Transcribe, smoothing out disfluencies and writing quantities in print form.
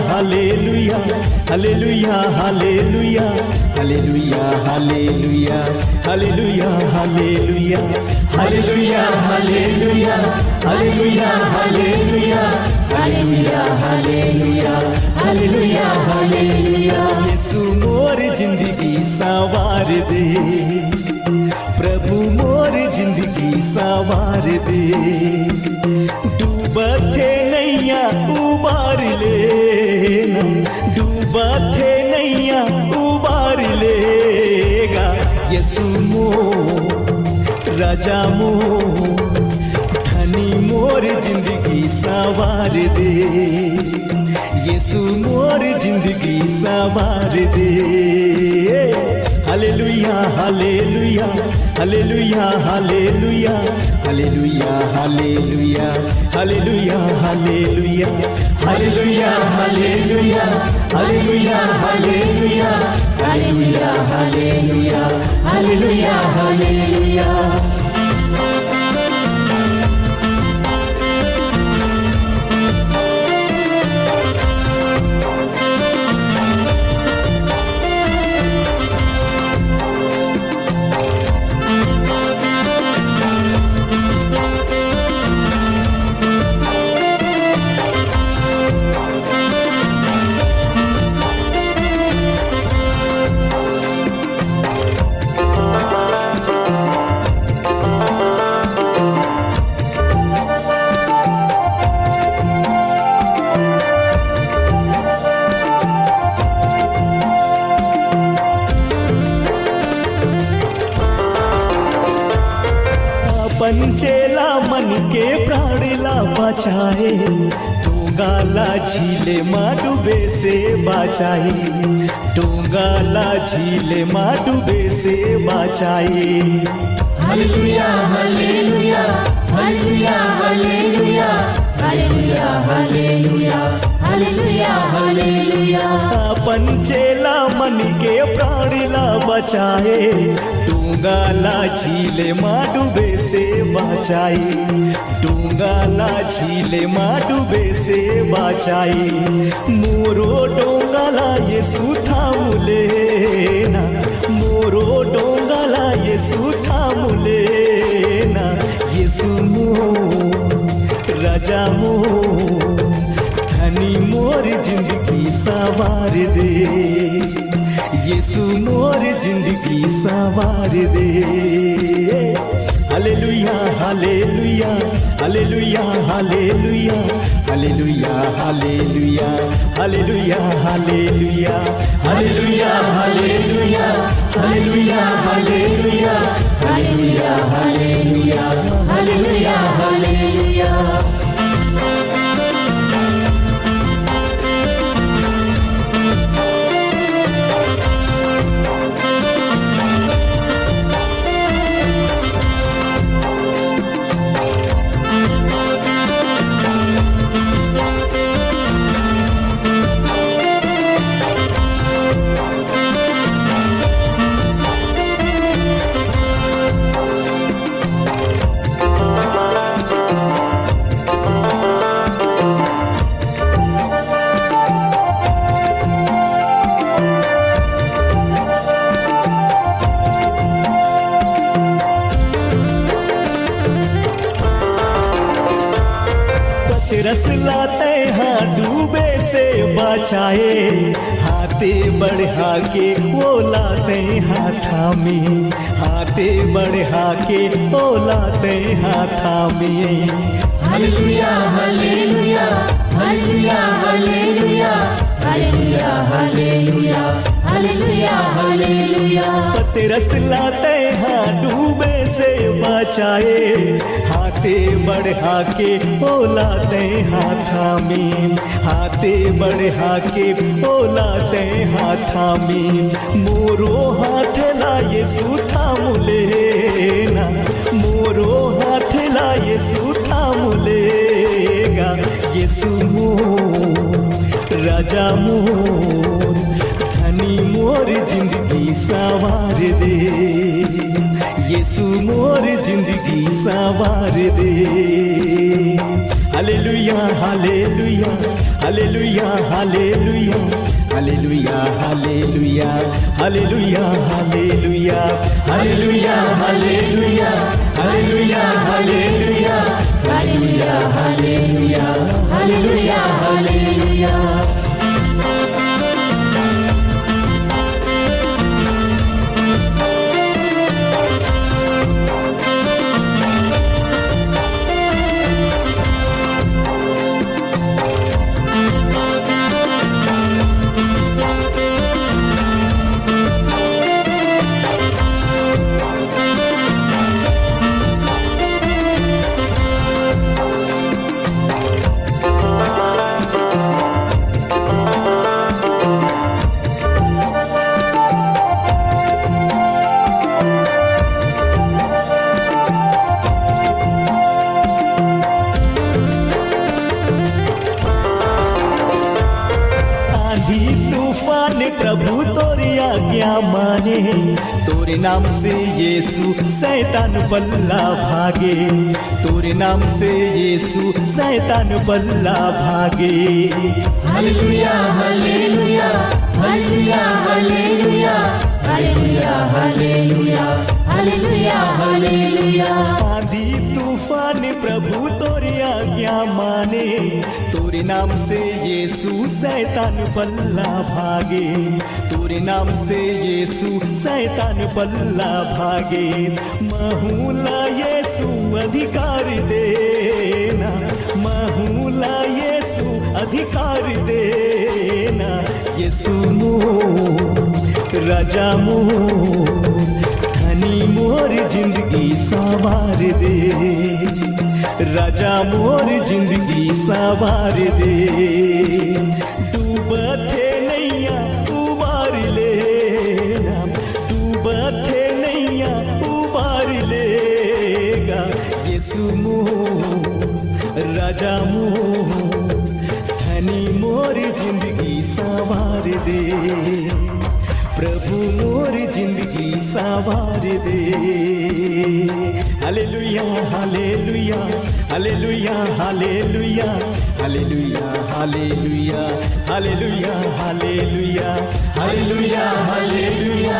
Hallelujah hallelujah hallelujah hallelujah hallelujah hallelujah hallelujah hallelujah hallelujah hallelujah hallelujah hallelujah hallelujah hallelujah hallelujah. Yeshu मोर जिंदगी सवार दे, प्रभु मोर जिंदगी सवार दे, डूबते नैया उबार लेना, डूबते नैया उबार लेगा। यीशु मोर राजा मोर धनी मोर जिंदगी सवार दे, यीशु मोर जिंदगी सवार दे। Hallelujah hallelujah hallelujah hallelujah hallelujah hallelujah hallelujah hallelujah hallelujah hallelujah hallelujah hallelujah hallelujah hallelujah hallelujah hallelujah. पंचेला मन के प्राणला बचाए, डोंगाला झीले माँ डूबे से बचाए, डोंगाला झीले माँ डूबे से बचाए। Hallelujah hallelujah hallelujah hallelujah hallelujah hallelujah hallelujah hallelujah. पंचेला मन के प्राणला बचाए, डोंगाला झीले माँ डूबे से बचाए, डोंगाला झीले माँ डूबे से बचाए। मोरो डोंगाला यीशु थाम लेना, मोरो डोंगाला यीशु थाम लेना। यीशु मोर राजा मोर धनी मोर जिंदगी सवार दे, यीशु मोर जिंदगी सवार दे। Hallelujah hallelujah hallelujah hallelujah hallelujah hallelujah hallelujah hallelujah hallelujah hallelujah hallelujah hallelujah hallelujah hallelujah hallelujah hallelujah. रस लाते हाँ डूबे से बचाए, हाथे बढ़ा के वो लाते हाथा में, हाथे बढ़ा के वो लाते हाथा में। Hallelujah hallelujah hallelujah hallelujah hallelujah hallelujah hallelujah hallelujah. पतरस लाते हाँ डूबे से बचाए, हाथे बढ़ा के बोलाते हाथा में, हाथे बढ़ा के बोलाते हाथा में। मोरो हाथ ला यीशु थाम लेना, मोरो हाथ ला यीशु थाम लेगा। यीशु मोर राजा मोर धनी मोर जिंदगी सवार दे, यीशु मोर जिंदगी सवार दे। Hallelujah hallelujah hallelujah hallelujah hallelujah hallelujah hallelujah hallelujah hallelujah hallelujah hallelujah hallelujah hallelujah hallelujah hallelujah hallelujah तूफान प्रभु तोरी आज्ञा माने तोरे नाम से यीशु शैतान पल्ला भागे तोरे नाम से यीशु शैतान पल्ला भागे hallelujah hallelujah hallelujah hallelujah hallelujah hallelujah hallelujah hallelujah आंधी तूफान प्रभु तोरी आज्ञा माने तोरे नाम से यीशु शैतान पल्ला भागे तोरे नाम से यीशु शैतान पल्ला भागे महूला यीशु अधिकार देना महूला यीशु अधिकार देना यीशु राजा धनी मोर जिंदगी सवार दे राजा मोर जिंदगी सवार दे डूबते नैया उबार लेना डूबते नैया उबार लेगा यीशु राजा धनी मोर जिंदगी सवार दे प्रभु मोर जिंदगी सवार दे hallelujah hallelujah hallelujah hallelujah hallelujah hallelujah hallelujah hallelujah hallelujah hallelujah